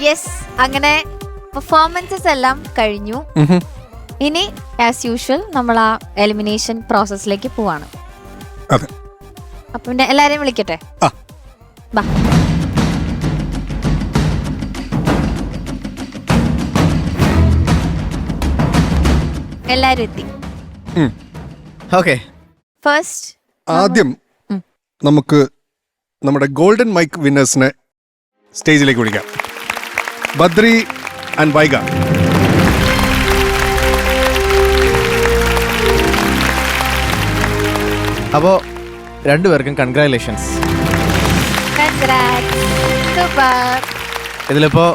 Yes, അങ്ങനെ performances എല്ലാം കഴിഞ്ഞു. ഇനി ആസ് യൂഷ്വൽ നമ്മൾ ആ എലിമിനേഷൻ പ്രോസസ്സിലേക്ക് പോവാണ്. അപ്പൊ പിന്നെ എല്ലാരെയും വിളിക്കട്ടെ. ബാ. എല്ലാരും എത്തി. ഓക്കെ, ഫസ്റ്റ് ആദ്യം നമുക്ക് നമ്മുടെ ഗോൾഡൻ മൈക്ക് വിന്നേഴ്സിനെ സ്റ്റേജിലേക്ക് വിളിക്കാം. ബദ്രി ആൻഡ് വൈഗ. അപ്പോൾ രണ്ടുപേർക്കും കൺഗ്രാറ്റുലേഷൻസ്. ഇതിലിപ്പോൾ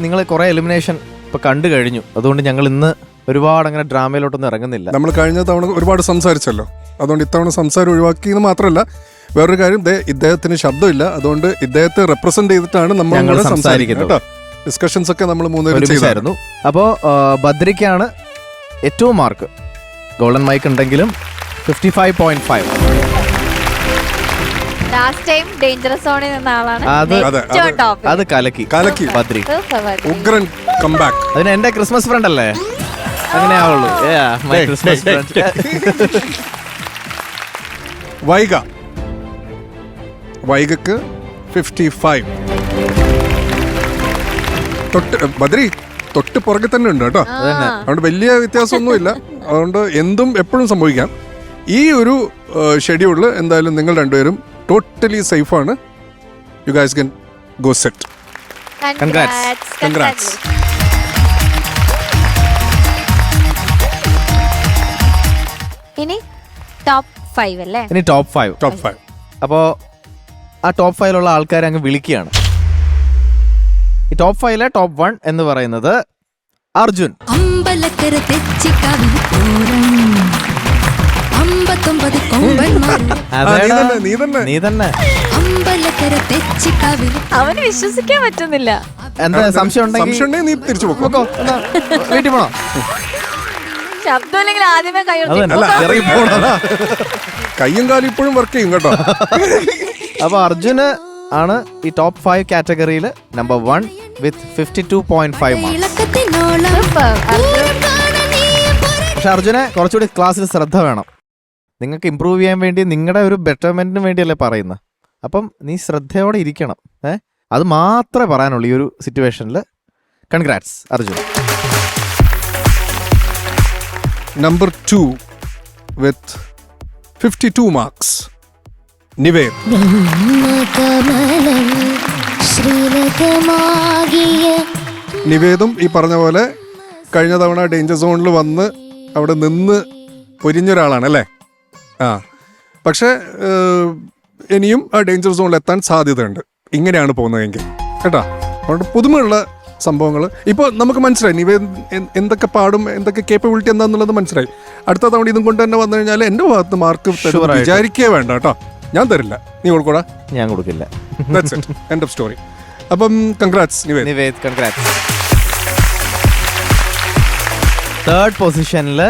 നിങ്ങൾ കുറേ എലിമിനേഷൻ ഇപ്പോൾ കണ്ടു കഴിഞ്ഞു. അതുകൊണ്ട് ഞങ്ങൾ ഇന്ന് ഒരുപാട് അങ്ങനെ ഡ്രാമയിലോട്ടൊന്നും ഇറങ്ങുന്നില്ല. നമ്മൾ കഴിഞ്ഞ തവണ ഒരുപാട് സംസാരിച്ചല്ലോ, അതുകൊണ്ട് ഇത്തവണ സംസാരം ഒഴിവാക്കിയെന്ന് മാത്രമല്ല, വേറൊരു കാര്യം, ഇദ്ദേഹത്തിന് ശബ്ദമില്ല. അതുകൊണ്ട് ഇദ്ദേഹത്തെ റെപ്രസെന്റ് ചെയ്തിട്ടാണ് നമ്മൾ സംസാരിക്കുന്നത്. ഡിസ്കഷൻസ് ഒക്കെ നമ്മൾ മൂന്നുപേരും. അപ്പോൾ ബദ്രിക്കാണ് ഏറ്റവും മാർക്ക്. ഗോൾഡൻ മൈക്ക് ഉണ്ടെങ്കിലും 55.5. ലാസ്റ്റ് ടൈം ഡേഞ്ചറസ് സോണിൽ നിന്ന ആളാണ്. അത് കലക്കി ബദ്രി, ഉഗ്രൻ കംബാക്ക്. അതിന് എന്റെ ക്രിസ്മസ് ഫ്രണ്ട് അല്ലേ, അങ്ങനെ ആവുള്ളൂ. Christmas friend. വൈഗക്ക് 55. ബദ്രി തൊട്ട് പുറകെ തന്നെ ഉണ്ട് കേട്ടോ. അതുകൊണ്ട് വലിയ വ്യത്യാസമൊന്നുമില്ല. അതുകൊണ്ട് എന്തും എപ്പോഴും സംഭവിക്കാം. ഈ ഒരു ഷെഡ്യൂളിൽ എന്തായാലും നിങ്ങൾ രണ്ടുപേരും ടോട്ടലി സേഫാണ്. You guys can go set. Congrats. ഇനി ടോപ്പ് 5 അല്ലേ? ഇനി ടോപ്പ് 5. അപ്പോൾ ആ ടോപ്പ് 5 ആൾക്കാരെ അങ്ങ് വിളിക്കുകയാണ്. ഈ ടോപ്പ് 5 ടോപ്പ് 1 എന്ന് പറയുന്നത് അർജുൻ. നീ തന്നെ. അവന് വിശ്വസിക്കാൻ പറ്റുന്നില്ല. എന്താ സംശയം ഉണ്ടെങ്കിൽ നീ തിരിച്ചു പോക്കോ. വീട്ടിൽ പോണോ? ശബ്ദമില്ലെങ്കിൽ ആദ്യമേ കയ്യും കാലും ഇപ്പോഴും വർക്ക് ചെയ്യും കേട്ടോ. അപ്പൊ അർജുന് ആണ് ഈ ടോപ്പ് 5 കാറ്റഗറിയിൽ നമ്പർ 1 വിത്ത് 52.5 മാർക്സ്. പക്ഷെ അർജുനെ കുറച്ചുകൂടി ക്ലാസ്സിൽ ശ്രദ്ധ വേണം. നിങ്ങൾക്ക് ഇമ്പ്രൂവ് ചെയ്യാൻ വേണ്ടി, നിങ്ങളുടെ ഒരു ബെറ്റർമെന്റിന് വേണ്ടിയല്ലേ പറയുന്നത്. അപ്പം നീ ശ്രദ്ധയോടെ ഇരിക്കണം. അത് മാത്രമേ പറയാനുള്ളൂ ഈ ഒരു സിറ്റുവേഷനിൽ. കൺഗ്രാറ്റ്സ് അർജുൻ. നമ്പർ 2 വിത്ത് 52 മാർക്സ് നിവേദ്. നിവേദും ഈ പറഞ്ഞ പോലെ കഴിഞ്ഞ തവണ ഡേഞ്ചർ സോണിൽ വന്ന് അവിടെ നിന്ന് പൊരിഞ്ഞൊരാളാണ് അല്ലേ? പക്ഷേ ഇനിയും ആ ഡേഞ്ചർ സോണിൽ എത്താൻ സാധ്യതയുണ്ട് ഇങ്ങനെയാണ് പോകുന്നതെങ്കിൽ കേട്ടോ. അതുകൊണ്ട് പുതുമയുള്ള സംഭവങ്ങൾ ഇപ്പോൾ നമുക്ക് മനസ്സിലായി. നിവേദ് എന്തൊക്കെ പാടും, എന്തൊക്കെ കേപ്പബിലിറ്റി എന്താണെന്നുള്ളത് മനസ്സിലായി. അടുത്ത തവണ ഇതും കൊണ്ട് തന്നെ വന്നു കഴിഞ്ഞാൽ എൻ്റെ ഭാഗത്ത് മാർക്ക് വിചാരിക്കേ വേണ്ട കേട്ടോ. ഞാൻ തരില്ല. നീ കൊടുക്കൂടാ? ഞാൻ കൊടുക്കില്ല. End of story. അപ്പം കൺഗ്രാറ്റ്സ് നിവേദ്. കൺഗ്രാറ്റ്സ്. തേർഡ് പൊസിഷനിൽ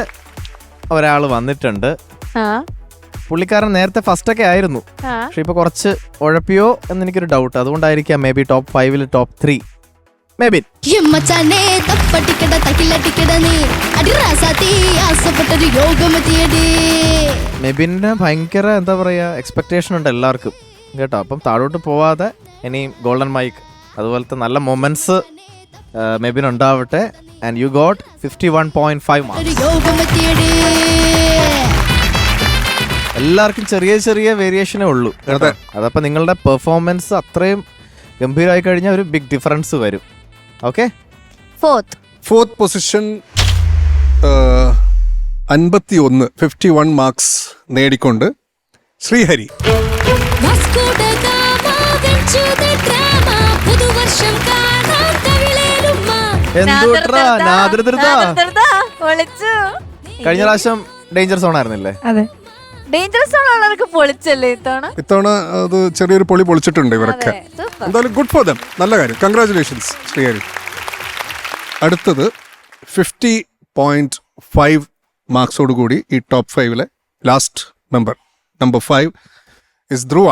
ഒരാൾ വന്നിട്ടുണ്ട്. പുള്ളിക്കാരൻ നേരത്തെ ഫസ്റ്റ് ഒക്കെ ആയിരുന്നു, പക്ഷെ ഇപ്പൊ കുറച്ച് ഉഴപ്പിയോ എന്ന് എനിക്കൊരു ഡൗട്ട്. അതുകൊണ്ടായിരിക്കാം maybe top 5 top 3 Mebin. മെബിന് ഭയങ്കര എന്താ പറയാ എക്സ്പെക്ടേഷൻ ഉണ്ട് എല്ലാവർക്കും കേട്ടോ. അപ്പം താഴോട്ട് പോവാതെ ഇനിയും ഗോൾഡൻ മൈക്ക് അതുപോലത്തെ നല്ല മൊമെന്റ്സ് മെബിൻ ഉണ്ടാവട്ടെ. And you got 51.5 marks. എല്ലാവർക്കും ചെറിയ ചെറിയ വേരിയേഷനേ ഉള്ളൂ കേട്ടോ. അതപ്പോ നിങ്ങളുടെ പെർഫോമൻസ് അത്രയും ഗംഭീരമായി കഴിഞ്ഞാൽ ഒരു ബിഗ് ഡിഫറൻസ് വരും. ഓക്കെ, ഫോർത്ത് പൊസിഷൻ 51 മാർക്സ് നേടിക്കൊണ്ട് ശ്രീഹരി. കഴിഞ്ഞ പ്രാവശ്യം ഡേഞ്ചർ സോൺ ആയിരുന്നില്ലേ? അതെ, ഡേഞ്ചർ സോൺ ഉള്ളവർക്ക് പൊളിച്ചല്ലേ ഇത്തവണ? അത് ചെറിയൊരു പൊളി പൊളിച്ചിട്ടുണ്ട് ഇവരൊക്കെ. എന്തായാലും ഗുഡ് ഫോർ ദം, നല്ല കാര്യം. കൺഗ്രാറ്റുലേഷൻസ് ശ്രീഹരി. അടുത്തത് 50.5 മാർക്സോട് കൂടി ഈ ടോപ്പ് 5 ലാസ്റ്റ് നമ്പർ 5 ഇസ് ധ്രുവ.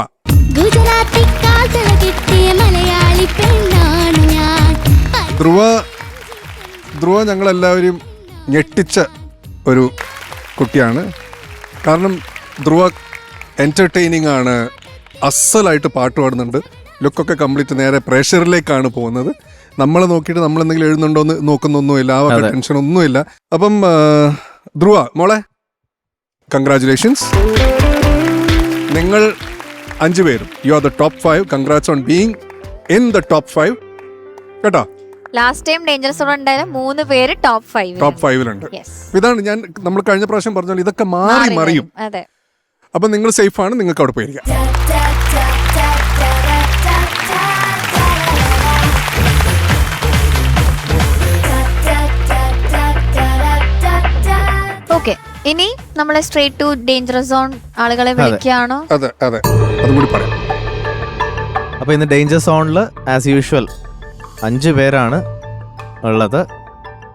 ധ്രുവ ഞങ്ങളെല്ലാവരും ഞെട്ടിച്ച ഒരു കുട്ടിയാണ്. കാരണം ധ്രുവ എൻ്റർടൈനിങ് ആണ്, അസലായിട്ട് പാട്ട് പാടുന്നുണ്ട്, ലുക്കൊക്കെ കംപ്ലീറ്റ് നേരെ പ്രേഷറിലേക്കാണ് പോകുന്നത്. നമ്മളെ നോക്കിയിട്ട് നമ്മൾ എന്തെങ്കിലും എഴുതുന്നുണ്ടോ എന്ന് നോക്കുന്നൊന്നുമില്ല, ആ വക ടെൻഷൻ ഒന്നുമില്ല. അപ്പം ധ്രുവ മോളെ, കൺഗ്രാറ്റുലേഷൻസ്. നിങ്ങൾ 5 പേരും you are the top 5. Congrats on being in the top 5 കേട്ടോ. ലാസ്റ്റ് ടൈം ഡേഞ്ചർ സോൺ ഉണ്ടായാലും 3 പേര് ടോപ്പ് 5-ലുണ്ട്. ഇതാണ് നമ്മൾ കഴിഞ്ഞ പ്രാവശ്യം പറഞ്ഞാൽ ഇതൊക്കെ മാറി മറിയും. അതെ. അപ്പൊ നിങ്ങൾ സേഫ് ആണ്, നിങ്ങൾക്ക് അവിടെ പോയിരിക്കാം. ഓക്കെ, ഇനി നമ്മളെ സ്ട്രേറ്റ് ടു ഡേഞ്ചർ സോൺ ആളുകളെ വിളിക്കുകയാണോ? അതെ അതെ, അതും കൂടി പറയാം. അപ്പോൾ ഇന്ന് ഡേഞ്ചർ സോണിൽ ആസ് യൂഷ്വൽ 5 പേരാണ് ഉള്ളത്.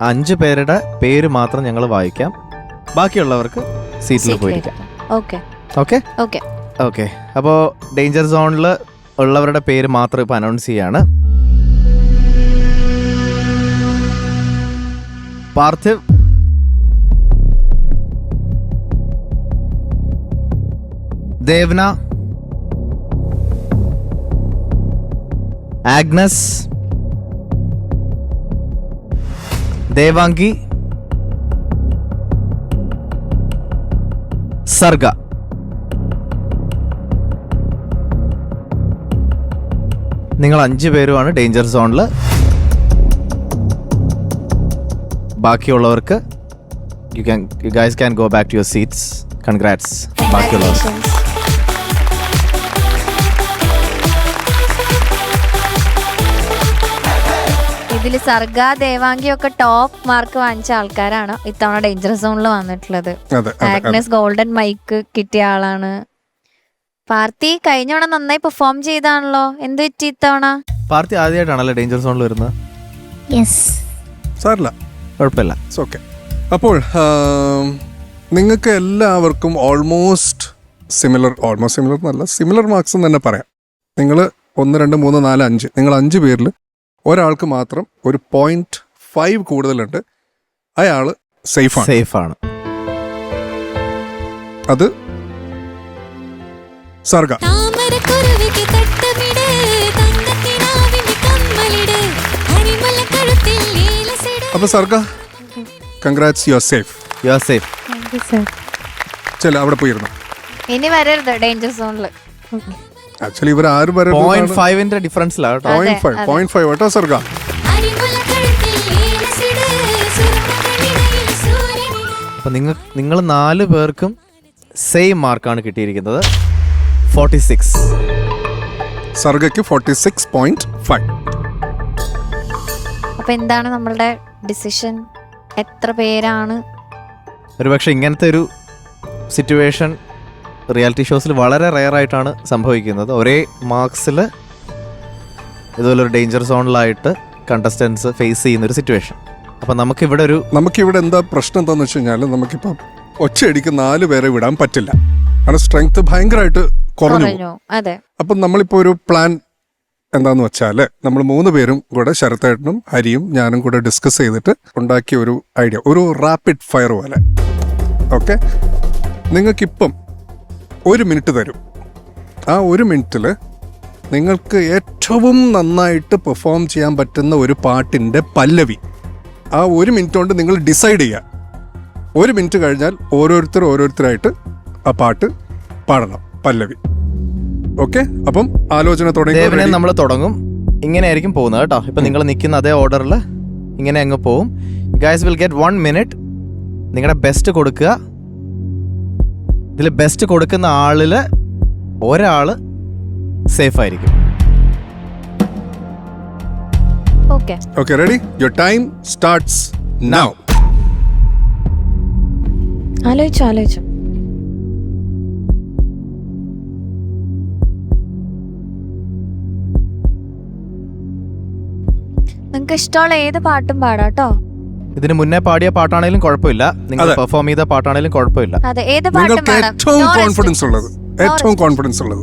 5 പേരുടെ പേര് മാത്രം ഞങ്ങൾ വായിക്കാം, ബാക്കിയുള്ളവർക്ക് സീറ്റിൽ പോയിരിക്കാം. Okay okay okay okay. അപ്പോൾ ഡേഞ്ചർ സോണിൽ ഉള്ളവരുടെ പേര് മാത്രം ഇപ്പോൾ അനൗൺസ് ചെയ്യാണ്. പാർത്ഥിവ്, ദേവ്ന, ആഗ്നസ്, ദേവാംഗി, സർഗ. നിങ്ങൾ 5 പേരുമാണ് ഡേഞ്ചർ സോണിൽ. ബാക്കിയുള്ളവർക്ക് you guys can go back to your seats. Congrats ബാക്കിയുള്ളവർക്ക്. ഇതിൽ സർഗ, ദേവാംഗി ഒക്കെ ടോപ്പ് മാർക്ക് വാങ്ങിച്ച ആൾക്കാരാണ് ഇത്തവണ ഡേഞ്ചർ സോണിൽ വന്നിട്ടുള്ളത്. ആഗ്നസ് ഗോൾഡൻ മൈക്ക് കിട്ടിയ ആളാണ്. പാർത്തി കഴിഞ്ഞ തവണ നന്നായി പെർഫോം ചെയ്താണല്ലോ, എന്ത് പറ്റി ഇത്തവണ? പാർത്തി ആദ്യമായിട്ടാണല്ലേ ഡേഞ്ചർ സോണിൽ വരുന്നത്? സാറില്ല, കുഴപ്പമില്ല. ഓക്കെ. അപ്പോൾ നിങ്ങൾക്ക് എല്ലാവർക്കും ഓൾമോസ്റ്റ് സിമിലർ എന്നല്ല, സിമിലർ മാർക്സ് എന്ന് തന്നെ പറയാം. നിങ്ങൾ 1, 2, 3, 4, 5 നിങ്ങൾ 5 പേരിൽ ഒരാൾക്ക് മാത്രം ഒരു 0.5 കൂടുതലുണ്ട്. അയാൾ സേഫാണ്. അത് സർഗ. അപ്പൊ സർഗ, കൺഗ്രാറ്റ്സ്, യു ആർ സേഫ്. ചല അവിടെ പോയിരുന്നു. ഇനി വരരുത് ഡേഞ്ചർ സോണിൽ. ആക്ച്വലി ഇവർ ആരും വരെ 0.5 ഡിഫറൻസിലാണ്. 0.5 കേട്ടോ സർഗ. അപ്പൊ നിങ്ങൾ 4 പേർക്കും സെയിം മാർക്കാണ് കിട്ടിയിരിക്കുന്നത്, 46. സർഗയ്ക്ക് 46.5. അപ്പൊ എന്താണ് നമ്മളുടെ ഡിസിഷൻ? എത്ര പേരാണ്? ഒരുപക്ഷെ ഇങ്ങനത്തെ ഒരു സിറ്റുവേഷൻ റിയാലിറ്റി ഷോസിൽ വളരെ റെയർ ആയിട്ടാണ് സംഭവിക്കുന്നത്. ഒരേ മാർക്സിൽ ഇതുപോലൊരു ഡേഞ്ചർ സോണിലായിട്ട് കണ്ടസ്റ്റൻസ് ഫേസ് ചെയ്യുന്നൊരു സിറ്റുവേഷൻ. അപ്പം നമുക്കിവിടെ എന്താ പ്രശ്നം എന്താണെന്ന് വെച്ച് കഴിഞ്ഞാൽ, നമുക്കിപ്പം ഒറ്റയടിക്ക് 4 പേരെ വിടാൻ പറ്റില്ല. കാരണം സ്ട്രെങ്ത് ഭയങ്കരമായിട്ട് കുറഞ്ഞു. അപ്പം നമ്മളിപ്പോൾ ഒരു പ്ലാൻ എന്താന്ന് വെച്ചാൽ, നമ്മൾ 3 പേരും കൂടെ, ശരത്തേട്ടനും ഹരിയും ഞാനും കൂടെ ഡിസ്കസ് ചെയ്തിട്ട് ഉണ്ടാക്കിയ ഒരു ഐഡിയ, ഒരു റാപ്പിഡ് ഫയർ പോലെ. ഓക്കെ, നിങ്ങൾക്കിപ്പം 1 മിനിറ്റ് തരും. ആ 1 മിനിറ്റിൽ നിങ്ങൾക്ക് ഏറ്റവും നന്നായിട്ട് പെർഫോം ചെയ്യാൻ പറ്റുന്ന ഒരു പാട്ടിൻ്റെ പല്ലവി ആ 1 മിനിറ്റ് കൊണ്ട് നിങ്ങൾ ഡിസൈഡ് ചെയ്യുക. 1 മിനിറ്റ് കഴിഞ്ഞാൽ ഓരോരുത്തരായിട്ട് ആ പാട്ട് പാടണം, പല്ലവി. ഓക്കെ, അപ്പം ആലോചന നമ്മൾ തുടങ്ങും. ഇങ്ങനെയായിരിക്കും പോകുന്നത് കേട്ടോ. ഇപ്പൊ നിങ്ങൾ നിൽക്കുന്ന അതേ ഓർഡറിൽ ഇങ്ങനെ അങ്ങ് പോവും. Guys will get 1 minute. നിങ്ങളുടെ ബെസ്റ്റ് കൊടുക്കുക. ഇതിൽ ബെസ്റ്റ് കൊടുക്കുന്ന ആളില് ഒരാള് സേഫ് ആയിരിക്കും. Okay, ready? Your time starts now. ആലോചിച്ചു. നിങ്ങൾക്ക് ഇഷ്ടമുള്ള ഏത് പാട്ടും പാടാട്ടോ. ഇതിന് മുന്നേ പാടിയ പാട്ടാണെങ്കിലും കുഴപ്പമില്ല, നിങ്ങൾ പെർഫോം ചെയ്ത പാട്ടാണെങ്കിലും കുഴപ്പമില്ല. നിങ്ങൾക്ക് ഏറ്റവും കോൺഫിഡൻസ് ഉള്ളത്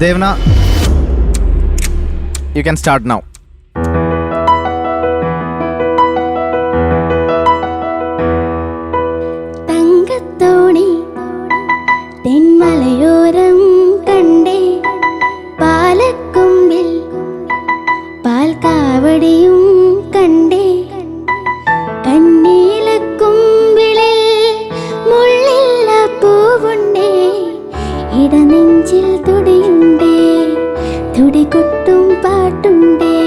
Devana, you can start now. തങ്കത്തോണി തെന്മലയോരം കണ്ടേ, പാലക്കൊമ്പിൽ പാൽക്കാവടിയും കണ്ടേ, കണ്ണീലക്കൊമ്പിളിൽ മുള്ളില്ല പൂവുണ്ടേ, ഇടനെഞ്ചിൽ തുടിയുണ്ടേ, തുടികൊട്ടും പാട്ടുണ്ടേ,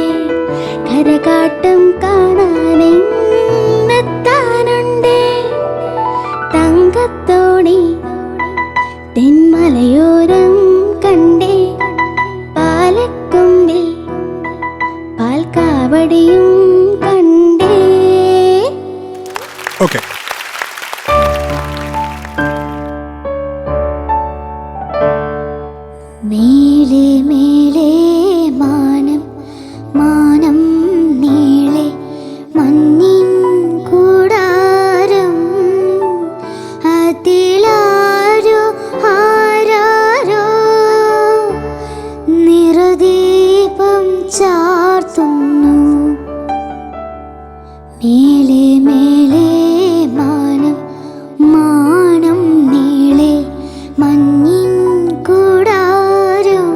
കരകാട്ടം കാണാനെത്താനുണ്ടേ. തങ്കത്തോണി തെന്മലയോരം കണ്ടേ, പാലക്കൊമ്പിൽ പാൽക്കാവടിയും കണ്ടേ. ഓക്കെ. മേലെ മേലെ മാനം മാനം നീളെ മഞ്ഞിൻ കൂടാരം, അതിലാരോ ആരാരോ നിറദീപം ചാർത്തുന്നു. മേലെ മേലെ മാനം മാനം നീളെ മഞ്ഞിൻ കൂടാരം,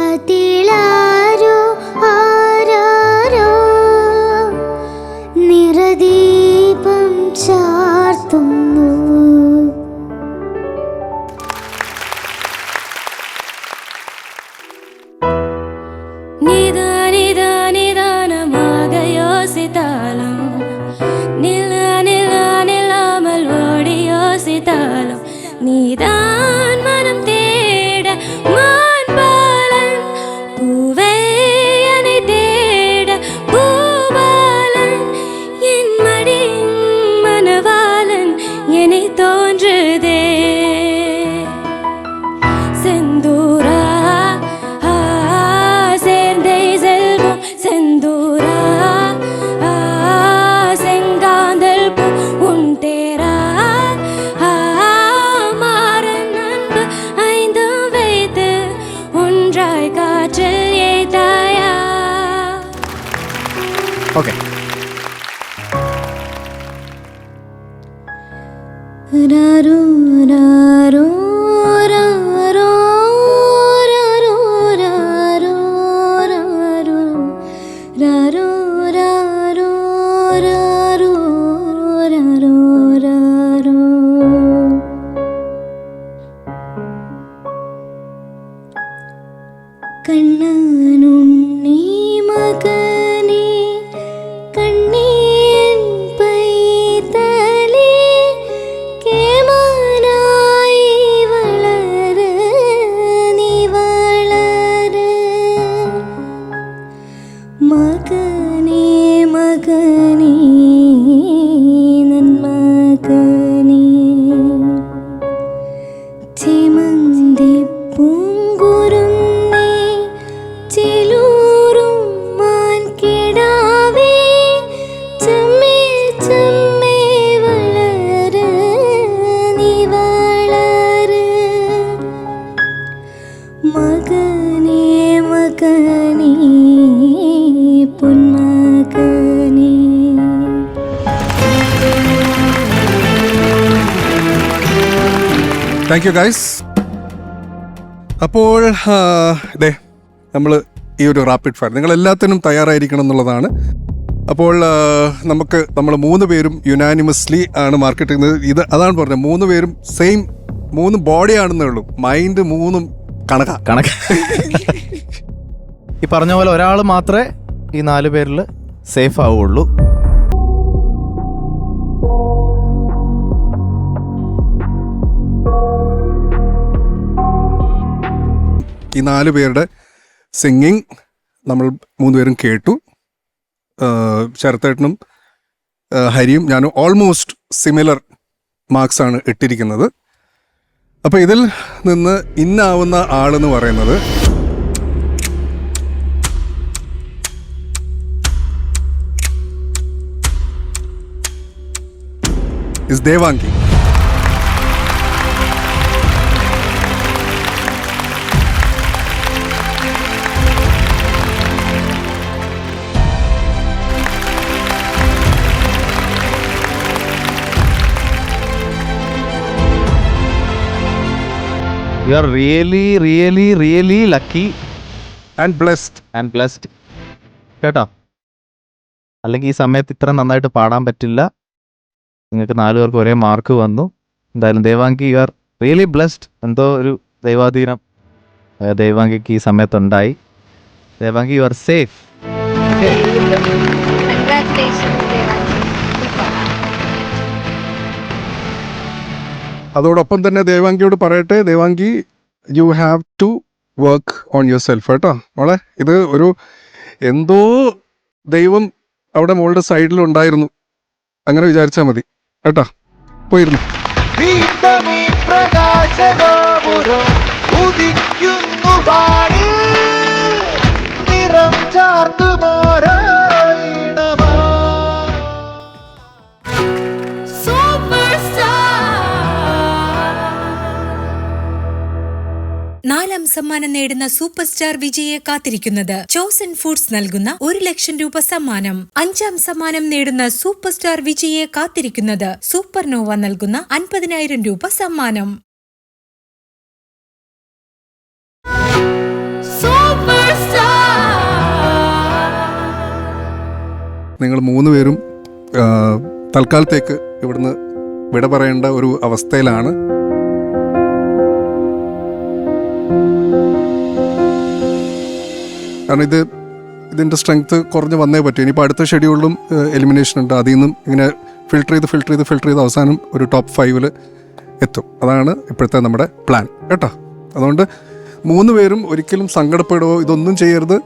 അതിലാരോ ആരാരോ നിറദീപം ചാർത്തുന്നു. നിദാനമാകയോ സിതാലം, നിലാമൽ ഓടിയോ സിതാലം, നീതാൻ മനം തേട മാൻപാലൻ, പൂവേയനെ തേട பூபாலன், என் மடி மனவாளன் என்னை தோன்றுதே. செந்தூரா சேர்ந்தே செல்வோம், செந்தூரா செங்காந்தல் பூ உன் தேரா, மாறன் அன்பு ஐந்தும் வைத்து ஒன்றாய் காற்றில் ஏதாயா. ഓക്കെ. രാരോ രാരോ രാരോ രാരോ രാരോ രാരോ രാരോ രാരോ രാരോ രാരോ രാരോ. കണ്ണനുണ്ണി മകനേ കണ്ണീൻ പൈതലേ, കേമാനായി വളര് നീ വളര്. മകനേ മകനേ നന്മകനേ, ചേമന്തി പൂങ്കുരുന്നേ, ചിലൂറും മാൻകിടാവേ, ചെമ്മേ ചെമ്മേ വളര് നീ വളര്. മകനേ മകനേ പൊന്മകനേ. Thank you guys. അപ്പോൾ ഇതേ നമ്മൾ ഈ ഒരു റാപ്പിഡ് ഫയർ നിങ്ങൾ എല്ലാത്തിനും തയ്യാറായിരിക്കണം എന്നുള്ളതാണ്. അപ്പോൾ നമ്മൾ 3 പേരും യുനാനിമസ്ലി ആണ് മാർക്ക് ചെയ്യുന്നത്. ഇത് അതാണ് പറഞ്ഞത്, 3 പേരും സെയിം 3 ബോഡി ആണെന്നേ ഉള്ളൂ, മൈൻഡ് 3 കണക്ക്. ഈ പറഞ്ഞ പോലെ ഒരാൾ മാത്രമേ ഈ 4 പേരിൽ സേഫ് ആവുള്ളൂ. ഈ 4 പേരുടെ സിംഗിങ് നമ്മൾ 3 പേരും കേട്ടു. ശരത്തേട്ടനും ഹരിയും ഞാനും ഓൾമോസ്റ്റ് സിമിലർ മാർക്സ് ആണ് ഇട്ടിരിക്കുന്നത്. അപ്പോൾ ഇതിൽ നിന്ന് ഇന്നാവുന്ന ആളെന്ന് പറയുന്നത് is Devangi. U are really really really lucky and blessed കേട്ടോ. അല്ലെങ്കിൽ ഈ സമയത്ത് ഇത്ര നന്നായിട്ട് പാടാൻ പറ്റില്ല. നിങ്ങൾക്ക് 4 പേർക്ക് ഒരേ മാർക്ക് വന്നു. എന്തായാലും Devanki you are really blessed. എന്തോ ഒരു ദൈവാധീനം ദേവാങ്കിക്ക് ഈ സമയത്തുണ്ടായി. Devanki you are safe. അതോടൊപ്പം തന്നെ ദേവാങ്കിയോട് പറയട്ടെ, Devanki you have to work on yourself കേട്ടോ മോളെ. ഇത് ഒരു എന്തോ ദൈവം അവിടെ മോളുടെ സൈഡിലുണ്ടായിരുന്നു, അങ്ങനെ വിചാരിച്ചാൽ മതി കേട്ടോ. പോയിരുന്നു. നാലാം സമ്മാനം നേടുന്ന സൂപ്പർ സ്റ്റാർ വിജയെ കാത്തിരിക്കുന്നത് ചോസൻ ഫുഡ്സ് നൽകുന്ന 1,00,000 രൂപ സമ്മാനം. 5-ാം സമ്മാനം നേടുന്ന സൂപ്പർ സ്റ്റാർ വിജയെ കാത്തിരിക്കുന്നത് സൂപ്പർനോവ നൽകുന്ന 50,000 രൂപ സമ്മാനം. നിങ്ങൾ 3 പേരും തൽക്കാലത്തേക്ക് ഇവിടുന്ന് വിട പറയേണ്ട ഒരു അവസ്ഥയിലാണ്. കാരണം ഇതിൻ്റെ സ്ട്രെങ്ത് കുറഞ്ഞ് വന്നേ പറ്റും. ഇനിയിപ്പോൾ അടുത്ത ഷെഡ്യൂളിലും എലിമിനേഷൻ ഉണ്ട്. അതിൽ നിന്നും ഇങ്ങനെ ഫിൽട്ടർ ചെയ്ത് അവസാനം ഒരു ടോപ്പ് 5 എത്തും. അതാണ് ഇപ്പോഴത്തെ നമ്മുടെ പ്ലാൻ കേട്ടോ. അതുകൊണ്ട് 3 പേരും ഒരിക്കലും സങ്കടപ്പെടുകയോ ഇതൊന്നും ചെയ്യരുത്.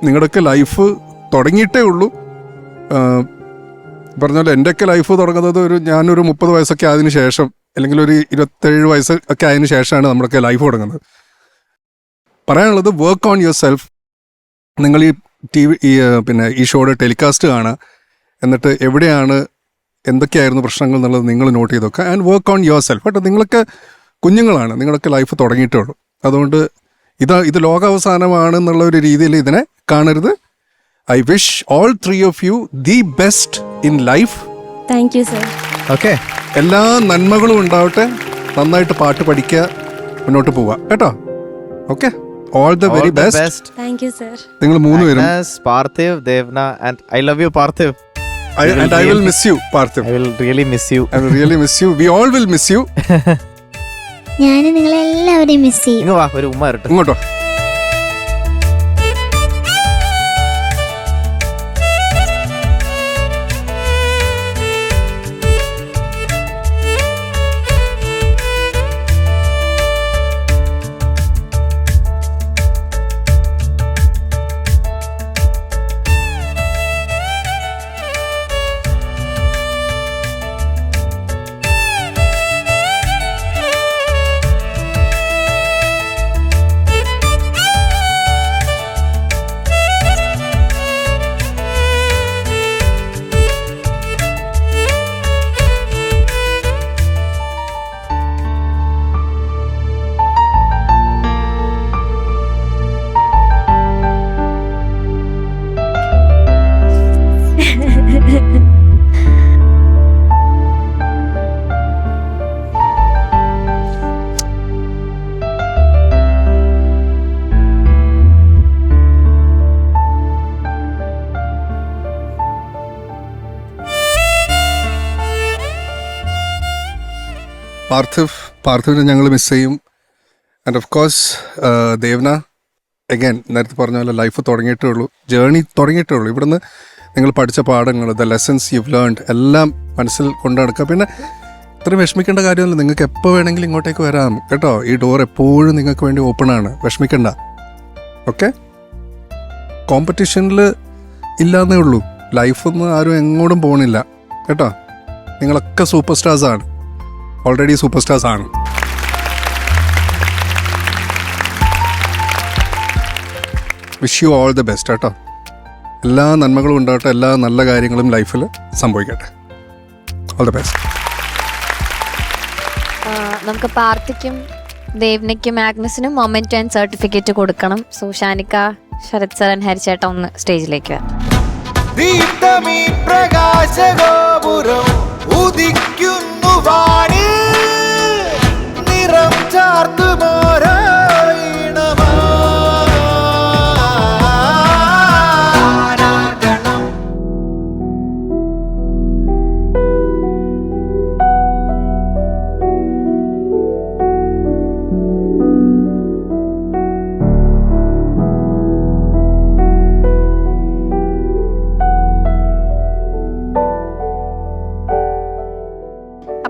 നിങ്ങളുടെയൊക്കെ ലൈഫ് തുടങ്ങിയിട്ടേ ഉള്ളൂ. പറഞ്ഞ പോലെ എൻ്റെയൊക്കെ ലൈഫ് തുടങ്ങുന്നത് ഞാനൊരു 30 വയസ്സൊക്കെ ആയതിനു ശേഷം, അല്ലെങ്കിൽ ഒരു 27 വയസ്സ് ഒക്കെ ആയതിനു ശേഷമാണ് നമ്മുടെയൊക്കെ ലൈഫ് തുടങ്ങുന്നത്. പറയാനുള്ളത് വർക്ക് ഓൺ യുവർ സെൽഫ്. നിങ്ങൾ ഈ പിന്നെ ഈ ഷോയുടെ ടെലികാസ്റ്റ് കാണുക, എന്നിട്ട് എവിടെയാണ് എന്തൊക്കെയായിരുന്നു പ്രശ്നങ്ങൾ എന്നുള്ളത് നിങ്ങൾ നോട്ട് ചെയ്ത് വെക്കുക. And work on yourself കേട്ടോ. നിങ്ങളൊക്കെ കുഞ്ഞുങ്ങളാണ്, നിങ്ങളൊക്കെ ലൈഫ് തുടങ്ങിയിട്ടേ ഉള്ളൂ. അതുകൊണ്ട് ഇത് ലോകാവസാനമാണെന്നുള്ള ഒരു രീതിയിൽ ഇതിനെ കാണരുത്. I wish all 3 of you the best in life. Thank you, sir. Okay, എല്ലാ നന്മകളും ഉണ്ടാവട്ടെ. നന്നായിട്ട് പാട്ട് പഠിക്കുക, മുന്നോട്ട് പോവുക കേട്ടോ. Okay, all the very best. Thank you, sir. നിങ്ങൾ 3 പേരും. Parthiv, Devna, and I love you Parthiv. And I will miss you Parthiv. I will really miss you. I will really miss you. We all will miss you. ഞാൻ നിങ്ങളെല്ലാവരെയും miss ചെയ്യും. ഇങ്ങ് വാ, ഒരു ഉമ്മ വരട്ടെ. ഇങ്ങോട്ടോ. പാർത്ഥിവിനെ ഞങ്ങൾ മിസ് ചെയ്യും. And of course Devna, again നേരത്തെ പറഞ്ഞ പോലെ ലൈഫ് തുടങ്ങിയിട്ടേ ഉള്ളൂ, ജേർണി തുടങ്ങിയിട്ടേ ഉള്ളൂ. ഇവിടുന്ന് നിങ്ങൾ പഠിച്ച പാഠങ്ങൾ, ദ ലെസൺസ് യു ലേൺഡ് എല്ലാം മനസ്സിൽ കൊണ്ടു നടക്കുക. പിന്നെ ഇത്രയും വിഷമിക്കേണ്ട കാര്യമല്ല. നിങ്ങൾക്ക് എപ്പോൾ വേണമെങ്കിലും ഇങ്ങോട്ടേക്ക് വരാം കേട്ടോ. ഈ ഡോർ എപ്പോഴും നിങ്ങൾക്ക് വേണ്ടി ഓപ്പൺ ആണ്, വിഷമിക്കണ്ട. ഓക്കെ, കോമ്പറ്റീഷനിൽ ഇല്ലാന്നേ ഉള്ളൂ. ലൈഫൊന്നും ആരും എങ്ങോട്ടും പോകണില്ല കേട്ടോ. നിങ്ങളൊക്കെ സൂപ്പർ സ്റ്റാർസ് ആണ്, ഓൾറെഡി സൂപ്പർ സ്റ്റാർസ് ആണ്. Wish you all the best കേട്ടോ. എല്ലാ നന്മകളും ഉണ്ടാവട്ടെ, എല്ലാ നല്ല കാര്യങ്ങളും ലൈഫിൽ സംഭവിക്കട്ടെ. All the best. നമുക്ക് പാർത്തിക്കും ദേവ്നയ്ക്കും ആഗ്നസിനും മൊമെന്റ് ആൻഡ് സർട്ടിഫിക്കറ്റ് കൊടുക്കണം. സോ ഷാനിക്ക, ശരത് സർ, ഹരിച്ചേട്ട ഒന്ന് സ്റ്റേജിലേക്ക് വരാം. ദീപ്തമീ പ്രകാശഗോപുരം ഉദിക്കുന്നു വാനിൽ, നിറം ചാർത്തുമോരോ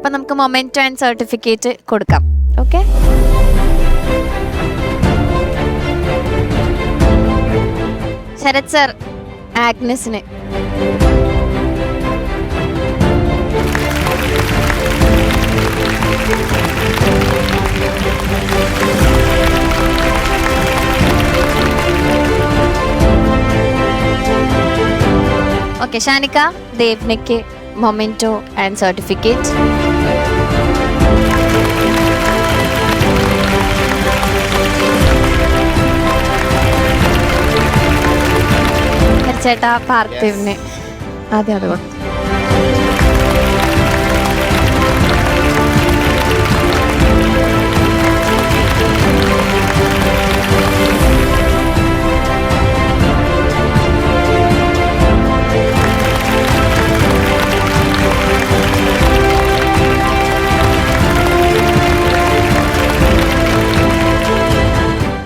അപ്പൊ നമുക്ക് മൊമെന്റോ ആൻഡ് സർട്ടിഫിക്കറ്റ് കൊടുക്കാം. ഓക്കെ, ശരത് സർ ആഗ്നസിന്. ഓക്കെ, ഷാനിക്ക ദേവ്നയ്ക്ക് മൊമെന്റോ ആൻഡ് സർട്ടിഫിക്കറ്റ്. ചേട്ടാ പാർത്ഥിവിന് ആദ്യം അത് കൊടുത്തു.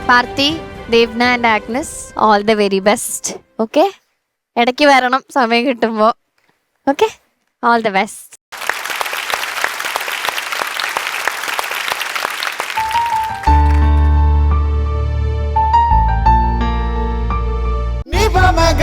Parthi, Devna and Agnes, all the very best. Okay, ഇടയ്ക്ക് വരണം സമയം കിട്ടുമ്പോൾ. Okay, all the best. നിപമഗ